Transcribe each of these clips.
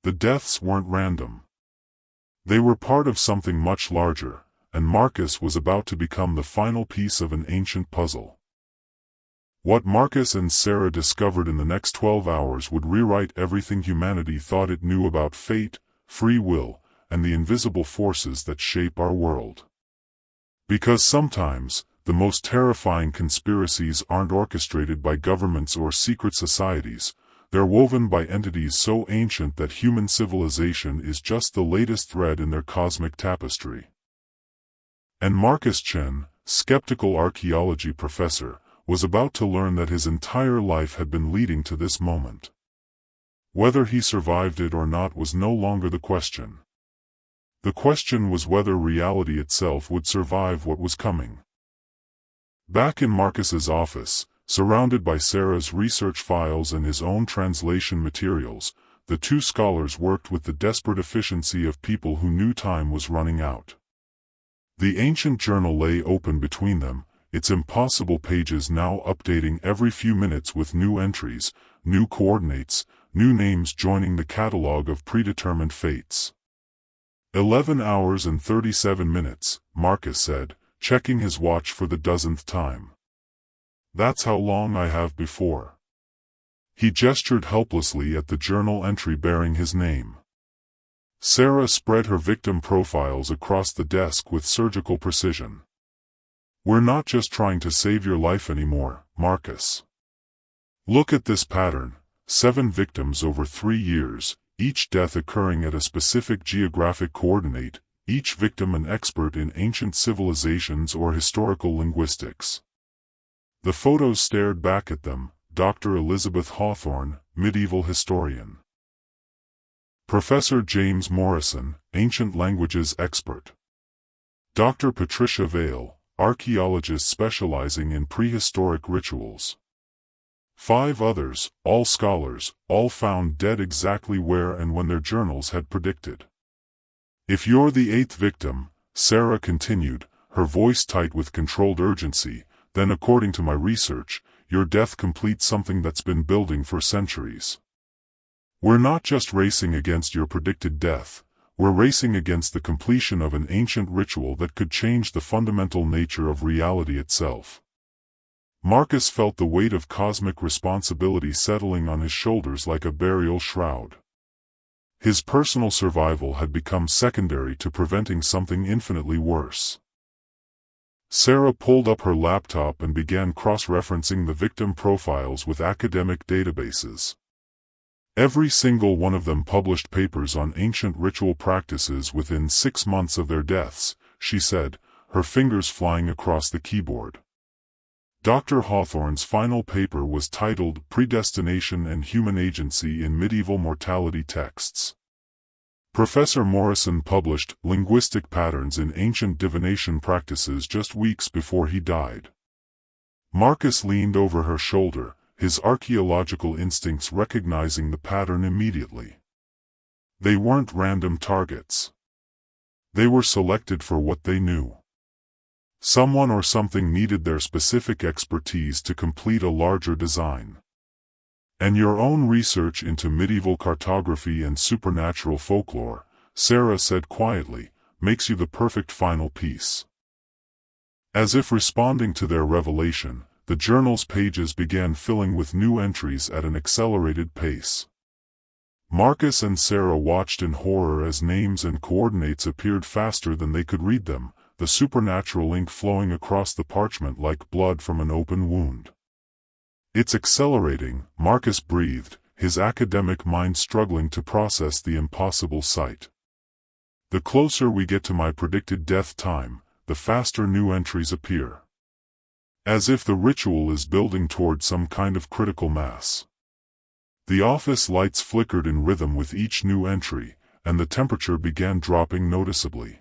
The deaths weren't random. They were part of something much larger, and Marcus was about to become the final piece of an ancient puzzle. What Marcus and Sarah discovered in the next 12 hours would rewrite everything humanity thought it knew about fate, free will, and the invisible forces that shape our world. Because sometimes, the most terrifying conspiracies aren't orchestrated by governments or secret societies, they're woven by entities so ancient that human civilization is just the latest thread in their cosmic tapestry. And Marcus Chen, skeptical archaeology professor, was about to learn that his entire life had been leading to this moment. Whether he survived it or not was no longer the question. The question was whether reality itself would survive what was coming. Back in Marcus's office, surrounded by Sarah's research files and his own translation materials, the two scholars worked with the desperate efficiency of people who knew time was running out. The ancient journal lay open between them, its impossible pages now updating every few minutes with new entries, new coordinates, new names joining the catalog of predetermined fates. 11 hours and 37 minutes, Marcus said, checking his watch for the dozenth time. That's how long I have before. He gestured helplessly at the journal entry bearing his name. Sarah spread her victim profiles across the desk with surgical precision. We're not just trying to save your life anymore, Marcus. Look at this pattern, 7 victims over 3 years, each death occurring at a specific geographic coordinate, each victim an expert in ancient civilizations or historical linguistics. The photos stared back at them, Dr. Elizabeth Hawthorne, medieval historian. Professor James Morrison, ancient languages expert. Dr. Patricia Vale, archaeologist specializing in prehistoric rituals. 5 others, all scholars, all found dead exactly where and when their journals had predicted. If you're the 8th victim, Sarah continued, her voice tight with controlled urgency, then according to my research, your death completes something that's been building for centuries. We're not just racing against your predicted death, we're racing against the completion of an ancient ritual that could change the fundamental nature of reality itself. Marcus felt the weight of cosmic responsibility settling on his shoulders like a burial shroud. His personal survival had become secondary to preventing something infinitely worse. Sarah pulled up her laptop and began cross-referencing the victim profiles with academic databases. Every single one of them published papers on ancient ritual practices within 6 months of their deaths, she said, her fingers flying across the keyboard. Dr. Hawthorne's final paper was titled Predestination and Human Agency in Medieval Mortality Texts. Professor Morrison published Linguistic Patterns in Ancient Divination Practices just weeks before he died. Marcus leaned over her shoulder, his archaeological instincts recognizing the pattern immediately. They weren't random targets. They were selected for what they knew. Someone or something needed their specific expertise to complete a larger design. And your own research into medieval cartography and supernatural folklore, Sarah said quietly, makes you the perfect final piece. As if responding to their revelation, the journal's pages began filling with new entries at an accelerated pace. Marcus and Sarah watched in horror as names and coordinates appeared faster than they could read them, the supernatural ink flowing across the parchment like blood from an open wound. It's accelerating, Marcus breathed, his academic mind struggling to process the impossible sight. The closer we get to my predicted death time, the faster new entries appear. As if the ritual is building toward some kind of critical mass. The office lights flickered in rhythm with each new entry, and the temperature began dropping noticeably.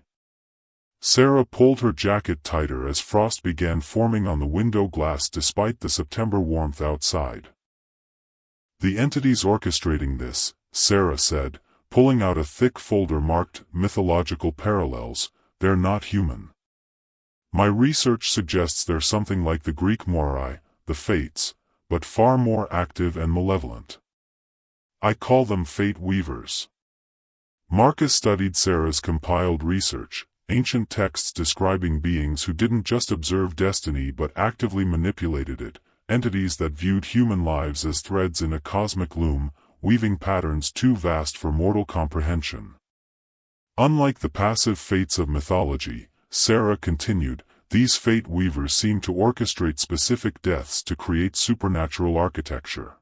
Sarah pulled her jacket tighter as frost began forming on the window glass despite the September warmth outside. The entities orchestrating this, Sarah said, pulling out a thick folder marked Mythological Parallels, they're not human. My research suggests they're something like the Greek Moirai, the Fates, but far more active and malevolent. I call them Fate Weavers. Marcus studied Sarah's compiled research, ancient texts describing beings who didn't just observe destiny but actively manipulated it, entities that viewed human lives as threads in a cosmic loom, weaving patterns too vast for mortal comprehension. Unlike the passive fates of mythology, Sarah continued, these fate weavers seem to orchestrate specific deaths to create supernatural architecture.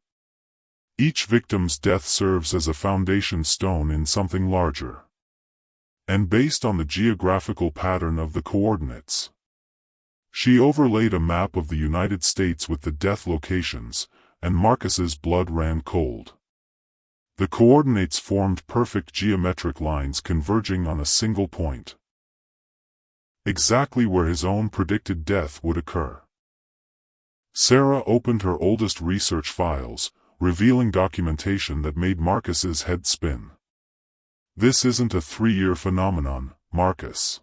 Each victim's death serves as a foundation stone in something larger. And based on the geographical pattern of the coordinates. She overlaid a map of the United States with the death locations, and Marcus's blood ran cold. The coordinates formed perfect geometric lines converging on a single point. Exactly where his own predicted death would occur. Sarah opened her oldest research files, revealing documentation that made Marcus's head spin. This isn't a 3-year phenomenon, Marcus.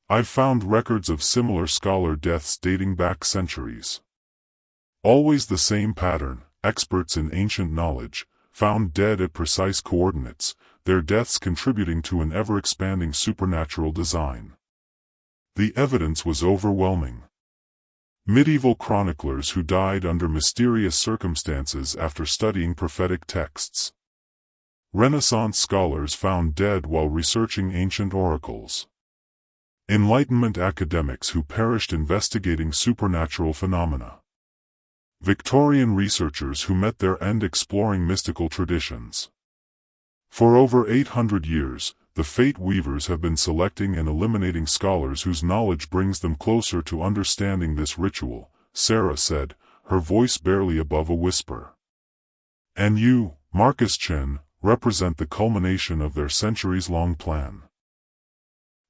I've found records of similar scholar deaths dating back centuries. Always the same pattern, experts in ancient knowledge, found dead at precise coordinates, their deaths contributing to an ever-expanding supernatural design. The evidence was overwhelming. Medieval chroniclers who died under mysterious circumstances after studying prophetic texts. Renaissance scholars found dead while researching ancient oracles. Enlightenment academics who perished investigating supernatural phenomena. Victorian researchers who met their end exploring mystical traditions. For over 800 years, the fate weavers have been selecting and eliminating scholars whose knowledge brings them closer to understanding this ritual, Sarah said, her voice barely above a whisper. And you, Marcus Chen, represent the culmination of their centuries-long plan.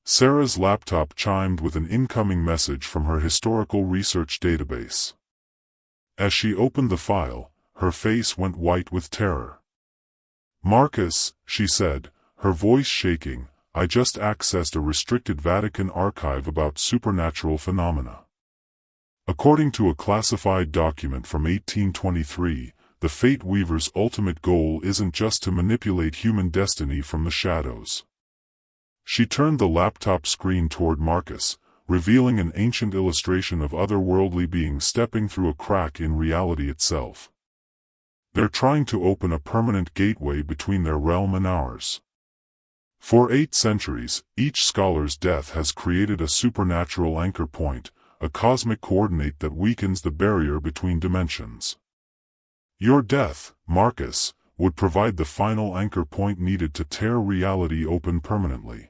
Sarah's laptop chimed with an incoming message from her historical research database. As she opened the file, her face went white with terror. Marcus, she said, her voice shaking, I just accessed a restricted Vatican archive about supernatural phenomena. According to a classified document from 1823, the fate weaver's ultimate goal isn't just to manipulate human destiny from the shadows. She turned the laptop screen toward Marcus, revealing an ancient illustration of otherworldly beings stepping through a crack in reality itself. They're trying to open a permanent gateway between their realm and ours. For 8 centuries, each scholar's death has created a supernatural anchor point, a cosmic coordinate that weakens the barrier between dimensions. Your death, Marcus, would provide the final anchor point needed to tear reality open permanently.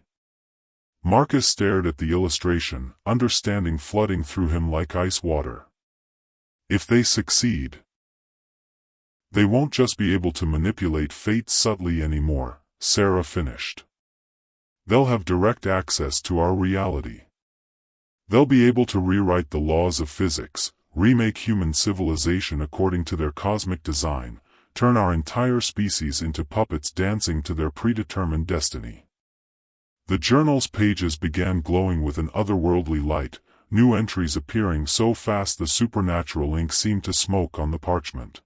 Marcus stared at the illustration, understanding flooding through him like ice water. If they succeed, they won't just be able to manipulate fate subtly anymore, Sarah finished. They'll have direct access to our reality. They'll be able to rewrite the laws of physics, remake human civilization according to their cosmic design, turn our entire species into puppets dancing to their predetermined destiny. The journal's pages began glowing with an otherworldly light, new entries appearing so fast the supernatural ink seemed to smoke on the parchment.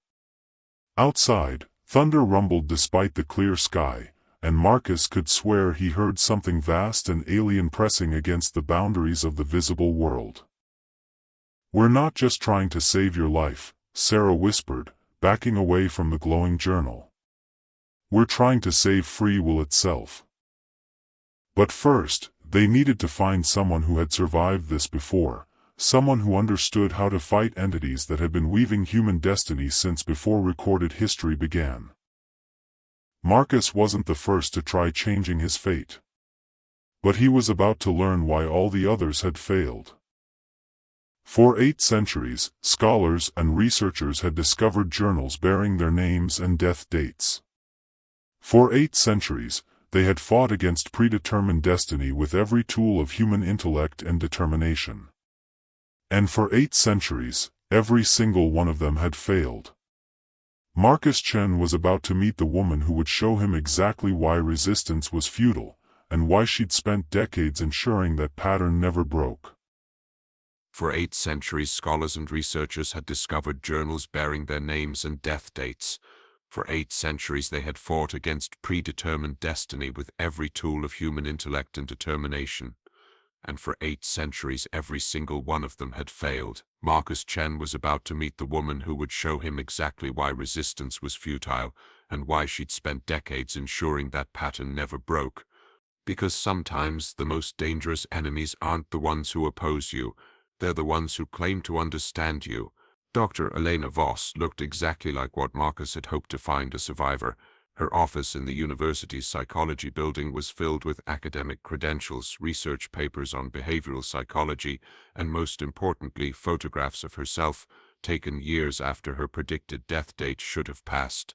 Outside, thunder rumbled despite the clear sky, and Marcus could swear he heard something vast and alien pressing against the boundaries of the visible world. We're not just trying to save your life, Sarah whispered, backing away from the glowing journal. We're trying to save free will itself. But first, they needed to find someone who had survived this before, someone who understood how to fight entities that had been weaving human destiny since before recorded history began. Marcus wasn't the first to try changing his fate. But he was about to learn why all the others had failed. For 8 centuries, scholars and researchers had discovered journals bearing their names and death dates. For 8 centuries, they had fought against predetermined destiny with every tool of human intellect and determination. And for 8 centuries, every single one of them had failed. Marcus Chen was about to meet the woman who would show him exactly why resistance was futile, and why she'd spent decades ensuring that pattern never broke. For 8 centuries, scholars and researchers had discovered journals bearing their names and death dates. For 8 centuries they had fought against predetermined destiny with every tool of human intellect and determination. And for 8 centuries every single one of them had failed. Marcus Chen was about to meet the woman who would show him exactly why resistance was futile and why she'd spent decades ensuring that pattern never broke. Because sometimes the most dangerous enemies aren't the ones who oppose you, they're the ones who claim to understand you. Dr. Elena Voss looked exactly like what Marcus had hoped to find a survivor. Her office in the university's psychology building was filled with academic credentials, research papers on behavioral psychology, and most importantly, photographs of herself, taken years after her predicted death date should have passed.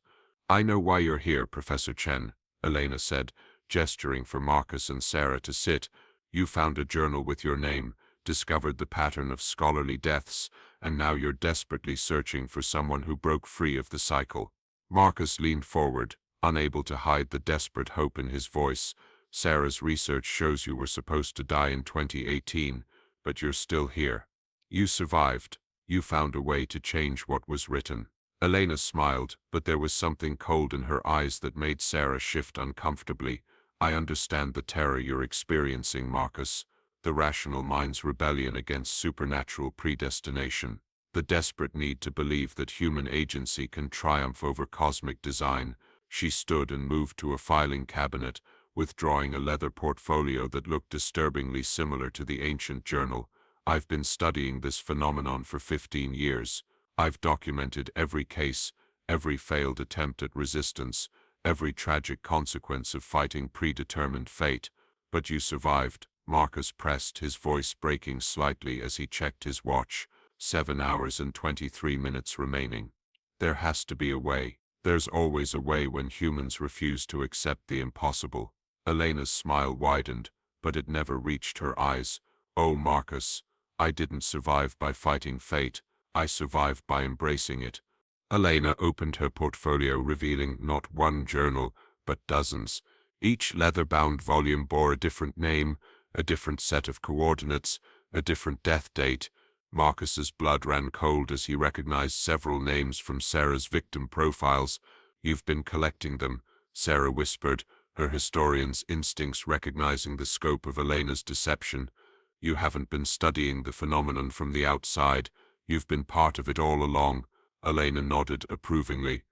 "I know why you're here, Professor Chen," Elena said, gesturing for Marcus and Sarah to sit. "You found a journal with your name, discovered the pattern of scholarly deaths, and now you're desperately searching for someone who broke free of the cycle." Marcus leaned forward, unable to hide the desperate hope in his voice. "Sarah's research shows you were supposed to die in 2018, but you're still here. You survived. You found a way to change what was written." Elena smiled, but there was something cold in her eyes that made Sarah shift uncomfortably. "I understand the terror you're experiencing, Marcus. The rational mind's rebellion against supernatural predestination. The desperate need to believe that human agency can triumph over cosmic design." She stood and moved to a filing cabinet, withdrawing a leather portfolio that looked disturbingly similar to the ancient journal. "I've been studying this phenomenon for 15 years. I've documented every case, every failed attempt at resistance, every tragic consequence of fighting predetermined fate. But you survived." Marcus pressed, his voice breaking slightly as he checked his watch. 7 hours and 23 minutes remaining. "There has to be a way." "There's always a way when humans refuse to accept the impossible." Elena's smile widened, but it never reached her eyes. "Oh, Marcus, I didn't survive by fighting fate. I survived by embracing it." Elena opened her portfolio, revealing not one journal, but dozens. Each leather-bound volume bore a different name, a different set of coordinates, a different death date. Marcus's blood ran cold as he recognized several names from Sarah's victim profiles. "You've been collecting them," Sarah whispered, her historian's instincts recognizing the scope of Elena's deception. "You haven't been studying the phenomenon from the outside. You've been part of it all along." Elena nodded approvingly.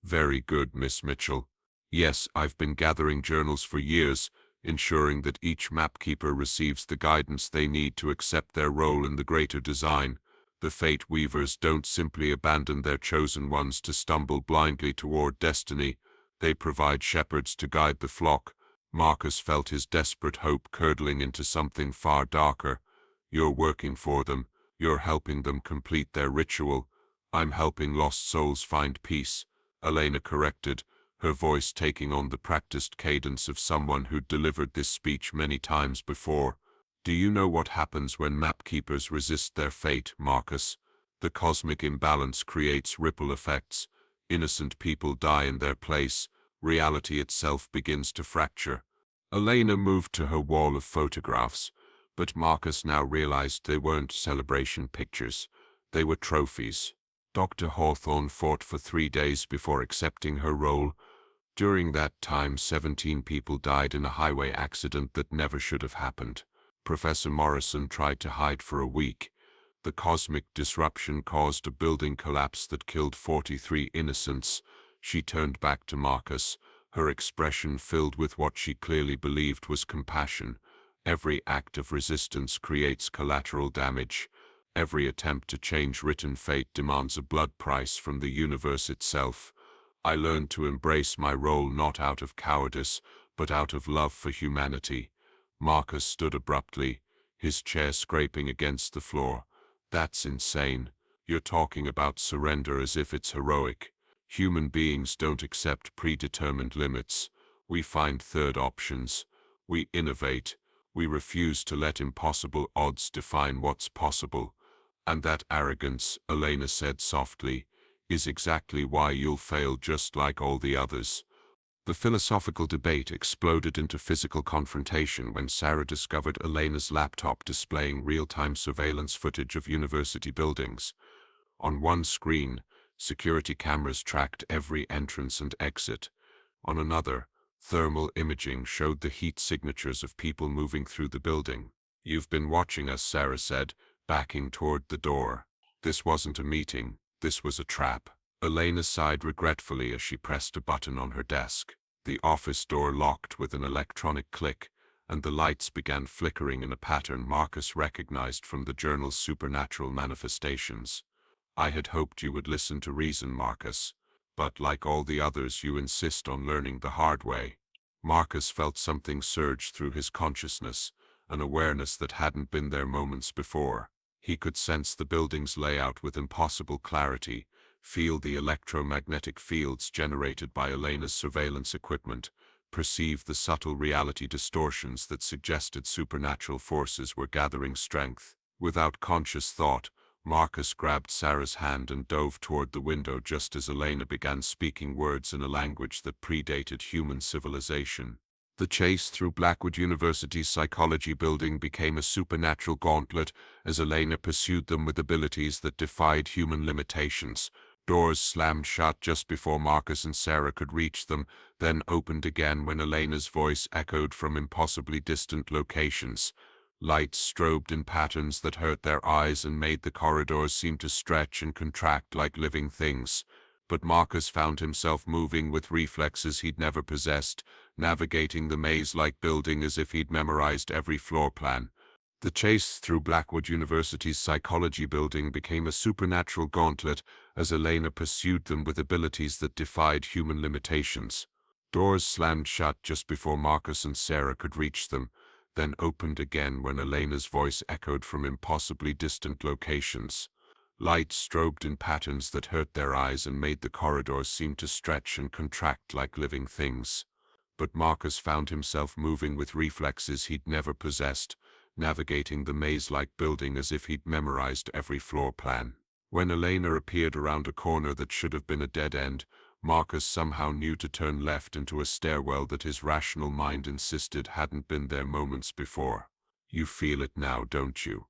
"Very good, Miss Mitchell. Yes, I've been gathering journals for years, ensuring that each mapkeeper receives the guidance they need to accept their role in the greater design. The fate weavers don't simply abandon their chosen ones to stumble blindly toward destiny. They provide shepherds to guide the flock." Marcus felt his desperate hope curdling into something far darker. "You're working for them. You're helping them complete their ritual." "I'm helping lost souls find peace," Elena corrected, her voice taking on the practiced cadence of someone who'd delivered this speech many times before. "Do you know what happens when mapkeepers resist their fate, Marcus? The cosmic imbalance creates ripple effects. Innocent people die in their place. Reality itself begins to fracture." Elena moved to her wall of photographs, but Marcus now realized they weren't celebration pictures. They were trophies. Dr. Hawthorne fought for 3 days before accepting her role. During that time, 17 people died in a highway accident that never should have happened. Professor Morrison tried to hide for a week. The cosmic disruption caused a building collapse that killed 43 innocents. She turned back to Marcus, her expression filled with what she clearly believed was compassion. "Every act of resistance creates collateral damage. Every attempt to change written fate demands a blood price from the universe itself. I learned to embrace my role not out of cowardice, but out of love for humanity." Marcus stood abruptly, his chair scraping against the floor. "That's insane. You're talking about surrender as if it's heroic. Human beings don't accept predetermined limits. We find third options. We innovate. We refuse to let impossible odds define what's possible. And that arrogance," Elena said softly, "is exactly why you'll fail just like all the others." The philosophical debate exploded into physical confrontation when Sarah discovered Elena's laptop displaying real-time surveillance footage of university buildings. On one screen, Security cameras tracked every entrance and exit. On another, thermal imaging showed the heat signatures of people moving through the building. "You've been watching us," Sarah said, backing toward the door. "This wasn't a meeting, this was a trap." Elena sighed regretfully as she pressed a button on her desk. The office door locked with an electronic click, and the lights began flickering in a pattern Marcus recognized from the journal's supernatural manifestations. "I had hoped you would listen to reason, Marcus, but like all the others you insist on learning the hard way." Marcus felt something surge through his consciousness, an awareness that hadn't been there moments before. He could sense the building's layout with impossible clarity, feel the electromagnetic fields generated by Elena's surveillance equipment, perceive the subtle reality distortions that suggested supernatural forces were gathering strength. Without conscious thought, Marcus grabbed Sarah's hand and dove toward the window just as Elena began speaking words in a language that predated human civilization. The chase through Blackwood University's psychology building became a supernatural gauntlet as Elena pursued them with abilities that defied human limitations. Doors slammed shut just before Marcus and Sarah could reach them, then opened again when Elena's voice echoed from impossibly distant locations. Lights strobed in patterns that hurt their eyes and made the corridors seem to stretch and contract like living things. But Marcus found himself moving with reflexes he'd never possessed, navigating the maze-like building as if he'd memorized every floor plan. The chase through Blackwood University's psychology building became a supernatural gauntlet as Elena pursued them with abilities that defied human limitations. Doors slammed shut just before Marcus and Sarah could reach them, then opened again when Elena's voice echoed from impossibly distant locations. Lights strobed in patterns that hurt their eyes and made the corridors seem to stretch and contract like living things. But Marcus found himself moving with reflexes he'd never possessed, navigating the maze-like building as if he'd memorized every floor plan. When Elena appeared around a corner that should have been a dead end, Marcus somehow knew to turn left into a stairwell that his rational mind insisted hadn't been there moments before. "You feel it now, don't you?"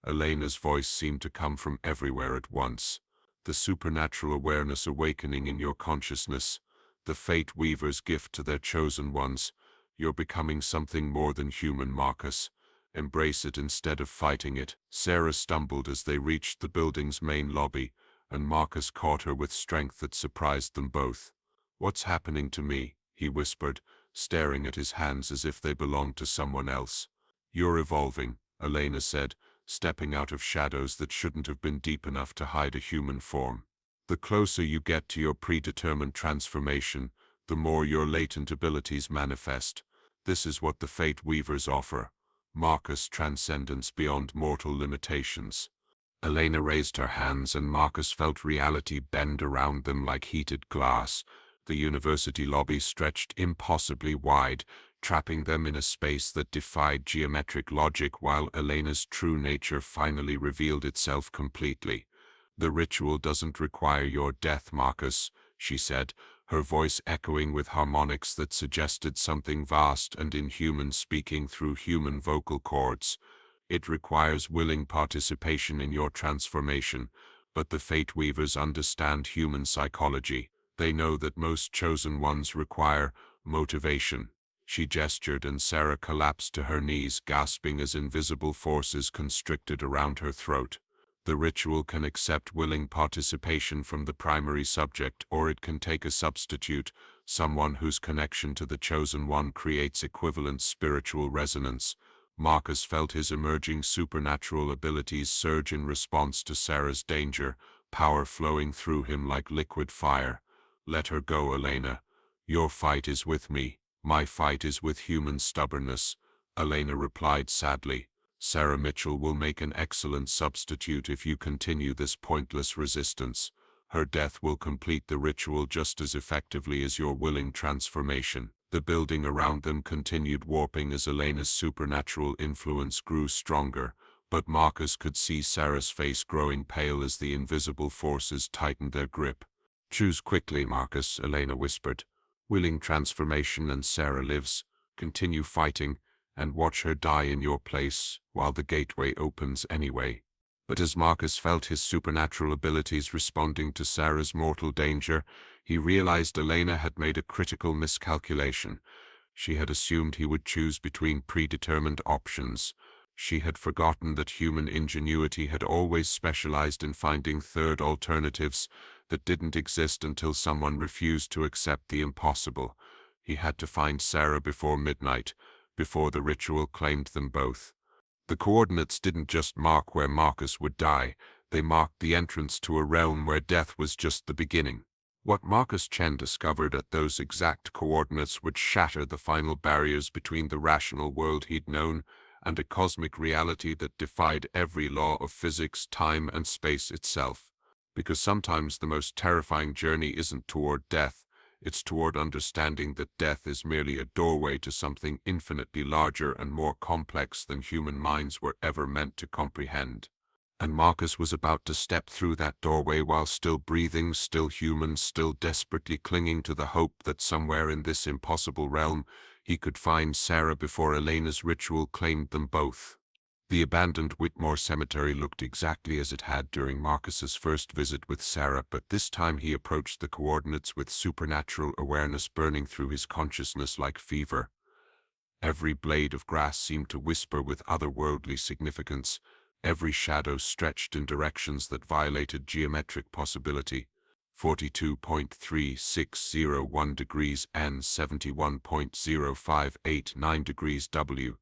Elena's voice seemed to come from everywhere at once. "The supernatural awareness awakening in your consciousness, the fate weaver's gift to their chosen ones. You're becoming something more than human, Marcus. Embrace it instead of fighting it." Sarah stumbled as they reached the building's main lobby, and Marcus caught her with strength that surprised them both. "What's happening to me?" he whispered, staring at his hands as if they belonged to someone else. "You're evolving," Elena said, stepping out of shadows that shouldn't have been deep enough to hide a human form. "The closer you get to your predetermined transformation, the more your latent abilities manifest. This is what the Fate Weavers offer. Marcus, transcendence beyond mortal limitations." Elena raised her hands and Marcus felt reality bend around them like heated glass. The university lobby stretched impossibly wide, trapping them in a space that defied geometric logic while Elena's true nature finally revealed itself completely. "The ritual doesn't require your death, Marcus," she said, her voice echoing with harmonics that suggested something vast and inhuman speaking through human vocal cords. "It requires willing participation in your transformation, but the Fate Weavers understand human psychology. They know that most chosen ones require motivation." She gestured and Sarah collapsed to her knees, gasping as invisible forces constricted around her throat. "The ritual can accept willing participation from the primary subject, or it can take a substitute, someone whose connection to the chosen one creates equivalent spiritual resonance." Marcus felt his emerging supernatural abilities surge in response to Sarah's danger, power flowing through him like liquid fire. "Let her go, Elena. Your fight is with me. My fight is with human stubbornness," Elena replied sadly. "Sarah Mitchell will make an excellent substitute if you continue this pointless resistance. Her death will complete the ritual just as effectively as your willing transformation." The building around them continued warping as Elena's supernatural influence grew stronger, but Marcus could see Sarah's face growing pale as the invisible forces tightened their grip. "Choose quickly, Marcus," Elena whispered. "Willing transformation and Sarah lives. Continue fighting, and watch her die in your place while the gateway opens anyway." But as Marcus felt his supernatural abilities responding to Sarah's mortal danger, he realized Elena had made a critical miscalculation. She had assumed he would choose between predetermined options. She had forgotten that human ingenuity had always specialized in finding third alternatives that didn't exist until someone refused to accept the impossible. He had to find Sarah before midnight, before the ritual claimed them both. The coordinates didn't just mark where Marcus would die, they marked the entrance to a realm where death was just the beginning. What Marcus Chen discovered at those exact coordinates would shatter the final barriers between the rational world he'd known and a cosmic reality that defied every law of physics, time, and space itself. Because sometimes the most terrifying journey isn't toward death, it's toward understanding that death is merely a doorway to something infinitely larger and more complex than human minds were ever meant to comprehend. And Marcus was about to step through that doorway while still breathing, still human, still desperately clinging to the hope that somewhere in this impossible realm he could find Sarah before Elena's ritual claimed them both. The abandoned Whitmore Cemetery looked exactly as it had during Marcus's first visit with Sarah, but this time he approached the coordinates with supernatural awareness burning through his consciousness like fever. Every blade of grass seemed to whisper with otherworldly significance. Every shadow stretched in directions that violated geometric possibility. 42.3601 degrees N, 71.0589 degrees W.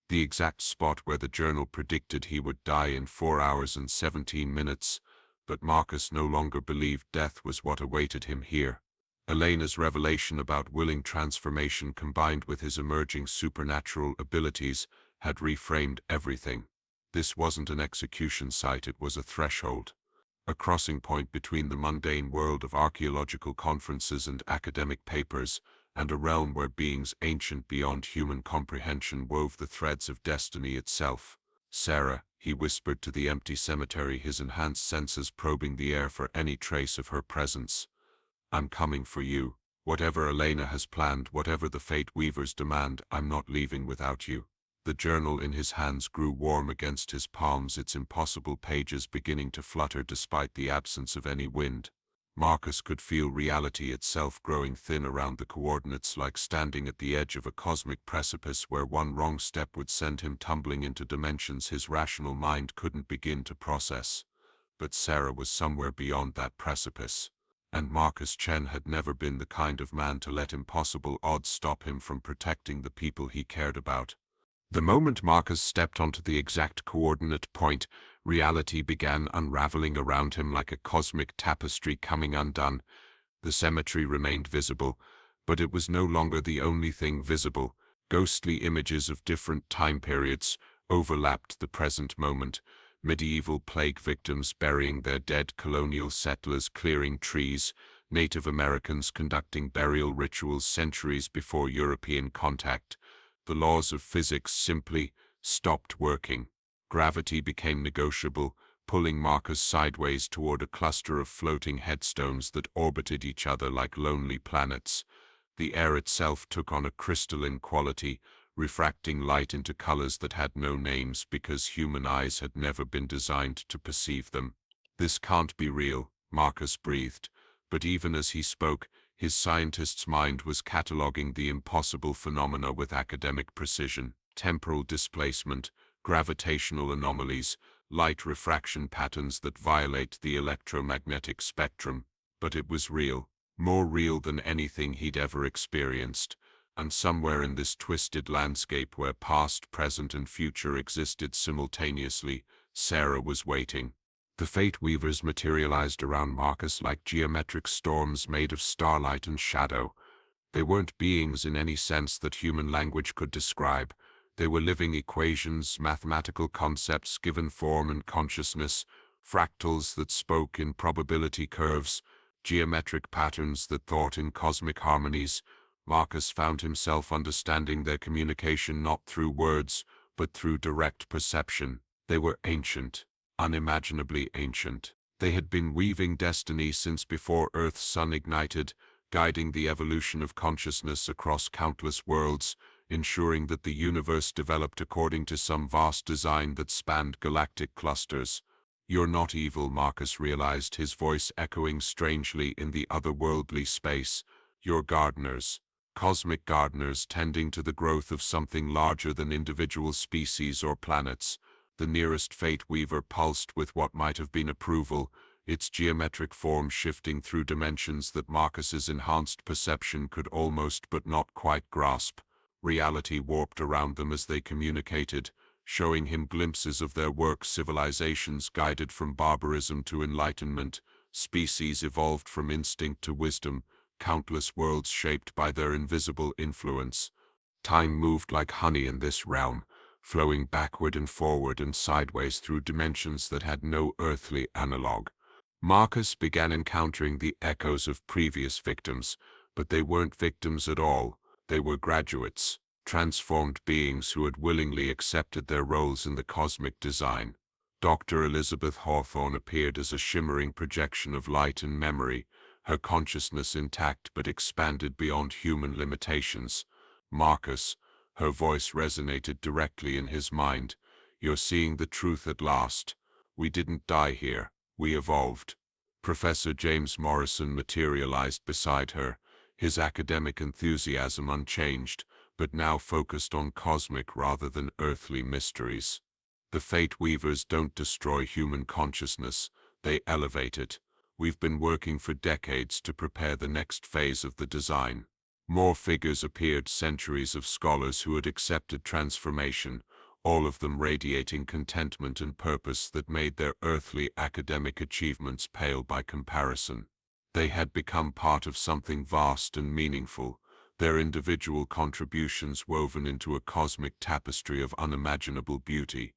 The exact spot where the journal predicted he would die in 4 hours and 17 minutes, but Marcus no longer believed death was what awaited him here. Elena's revelation about willing transformation combined with his emerging supernatural abilities had reframed everything. This wasn't an execution site, it was a threshold. A crossing point between the mundane world of archaeological conferences and academic papers, and a realm where beings ancient beyond human comprehension wove the threads of destiny itself. Sarah, he whispered to the empty cemetery, his enhanced senses probing the air for any trace of her presence. I'm coming for you. Whatever Elena has planned, whatever the fate weavers demand, I'm not leaving without you. The journal in his hands grew warm against his palms, its impossible pages beginning to flutter despite the absence of any wind. Marcus could feel reality itself growing thin around the coordinates, like standing at the edge of a cosmic precipice where one wrong step would send him tumbling into dimensions his rational mind couldn't begin to process. But Sarah was somewhere beyond that precipice. And Marcus Chen had never been the kind of man to let impossible odds stop him from protecting the people he cared about. The moment Marcus stepped onto the exact coordinate point, reality began unraveling around him like a cosmic tapestry coming undone. The cemetery remained visible, but it was no longer the only thing visible. Ghostly images of different time periods overlapped the present moment. Medieval plague victims burying their dead, colonial settlers clearing trees, Native Americans conducting burial rituals centuries before European contact. The laws of physics simply stopped working. Gravity became negotiable, pulling Marcus sideways toward a cluster of floating headstones that orbited each other like lonely planets. The air itself took on a crystalline quality, refracting light into colors that had no names because human eyes had never been designed to perceive them. This can't be real, Marcus breathed, but even as he spoke, his scientist's mind was cataloging the impossible phenomena with academic precision: temporal displacement, gravitational anomalies, light refraction patterns that violate the electromagnetic spectrum. But it was real, more real than anything he'd ever experienced. And somewhere in this twisted landscape where past, present, and future existed simultaneously, Sarah was waiting. The fate weavers materialized around Marcus like geometric storms made of starlight and shadow. They weren't beings in any sense that human language could describe. They were living equations, mathematical concepts given form and consciousness, fractals that spoke in probability curves, geometric patterns that thought in cosmic harmonies. Marcus found himself understanding their communication not through words, but through direct perception. They were ancient. Unimaginably ancient. They had been weaving destiny since before Earth's sun ignited, guiding the evolution of consciousness across countless worlds, ensuring that the universe developed according to some vast design that spanned galactic clusters. "You're not evil," Marcus realized, his voice echoing strangely in the otherworldly space. "You're gardeners. Cosmic gardeners tending to the growth of something larger than individual species or planets." The nearest Fate Weaver pulsed with what might have been approval, its geometric form shifting through dimensions that Marcus's enhanced perception could almost but not quite grasp. Reality warped around them as they communicated, showing him glimpses of their work, civilizations guided from barbarism to enlightenment, species evolved from instinct to wisdom, countless worlds shaped by their invisible influence. Time moved like honey in this realm, flowing backward and forward and sideways through dimensions that had no earthly analog. Marcus began encountering the echoes of previous victims, but they weren't victims at all. They were graduates, transformed beings who had willingly accepted their roles in the cosmic design. Dr. Elizabeth Hawthorne appeared as a shimmering projection of light and memory, her consciousness intact but expanded beyond human limitations. "Marcus," her voice resonated directly in his mind, "you're seeing the truth at last. We didn't die here, we evolved." Professor James Morrison materialized beside her, his academic enthusiasm unchanged, but now focused on cosmic rather than earthly mysteries. "The Fate Weavers don't destroy human consciousness, they elevate it. We've been working for decades to prepare the next phase of the design." More figures appeared, centuries of scholars who had accepted transformation, all of them radiating contentment and purpose that made their earthly academic achievements pale by comparison. They had become part of something vast and meaningful, their individual contributions woven into a cosmic tapestry of unimaginable beauty.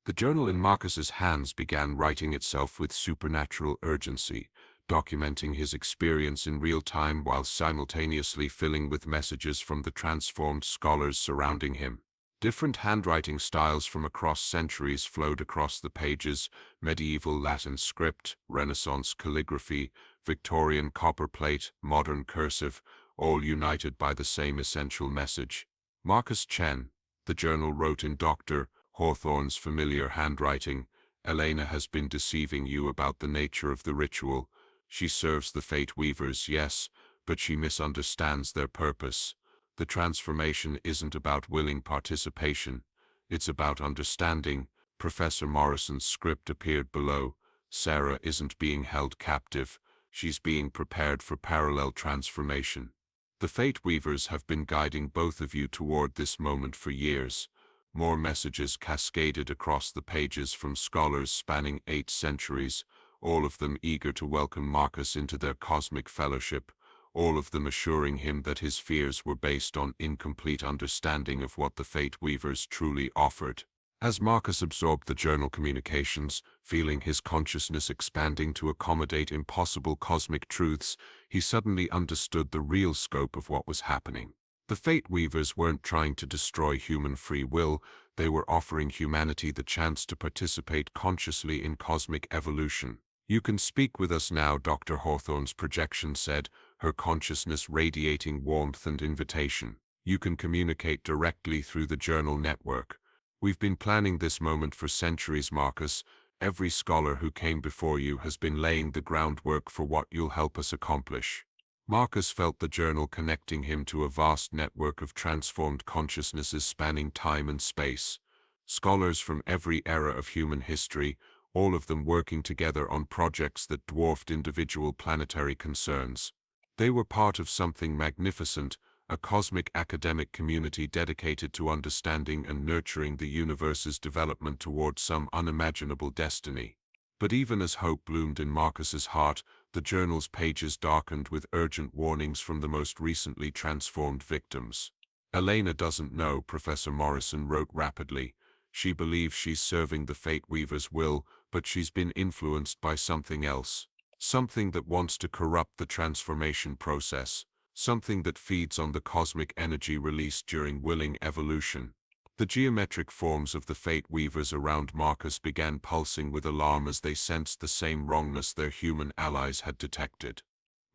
The journal in Marcus's hands began writing itself with supernatural urgency, documenting his experience in real time while simultaneously filling with messages from the transformed scholars surrounding him. Different handwriting styles from across centuries flowed across the pages: medieval Latin script, Renaissance calligraphy, Victorian copperplate, modern cursive, all united by the same essential message. "Marcus Chen," the journal wrote in Dr. Hawthorne's familiar handwriting, "Elena has been deceiving you about the nature of the ritual. She serves the Fate Weavers, yes, but she misunderstands their purpose. The transformation isn't about willing participation, it's about understanding." Professor Morrison's script appeared below. "Sarah isn't being held captive, she's being prepared for parallel transformation. The Fate Weavers have been guiding both of you toward this moment for years." More messages cascaded across the pages from scholars spanning 8 centuries, all of them eager to welcome Marcus into their cosmic fellowship, all of them assuring him that his fears were based on incomplete understanding of what the Fate Weavers truly offered. As Marcus absorbed the journal communications, feeling his consciousness expanding to accommodate impossible cosmic truths, he suddenly understood the real scope of what was happening. The Fate Weavers weren't trying to destroy human free will, they were offering humanity the chance to participate consciously in cosmic evolution. "You can speak with us now," Dr. Hawthorne's projection said, her consciousness radiating warmth and invitation. "You can communicate directly through the journal network. We've been planning this moment for centuries, Marcus. Every scholar who came before you has been laying the groundwork for what you'll help us accomplish." Marcus felt the journal connecting him to a vast network of transformed consciousnesses spanning time and space. Scholars from every era of human history, all of them working together on projects that dwarfed individual planetary concerns. They were part of something magnificent, a cosmic academic community dedicated to understanding and nurturing the universe's development toward some unimaginable destiny. But even as hope bloomed in Marcus's heart, the journal's pages darkened with urgent warnings from the most recently transformed victims. "Elena doesn't know," Professor Morrison wrote rapidly. "She believes she's serving the Fate Weaver's will, but she's been influenced by something else. Something that wants to corrupt the transformation process. Something that feeds on the cosmic energy released during willing evolution." The geometric forms of the Fate Weavers around Marcus began pulsing with alarm as they sensed the same wrongness their human allies had detected.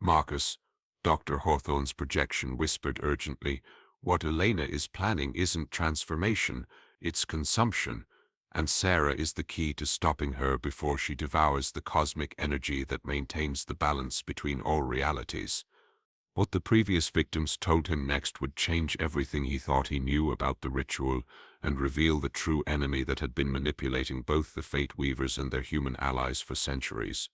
"Marcus," Dr. Hawthorne's projection whispered urgently, "what Elena is planning isn't transformation, it's consumption. and Sarah is the key to stopping her before she devours the cosmic energy that maintains the balance between all realities. What the previous victims told him next would change everything he thought he knew about the ritual and reveal the true enemy that had been manipulating both the Fate Weavers and their human allies for centuries.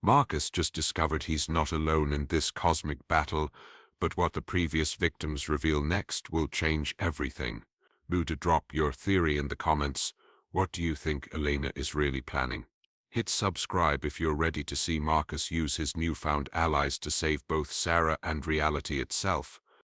Marcus just discovered he's not alone in this cosmic battle, but what the previous victims reveal next will change everything. To drop your theory in the comments. What do you think Elena is really planning? Hit subscribe if you're ready to see Marcus use his newfound allies to save both Sarah and reality itself.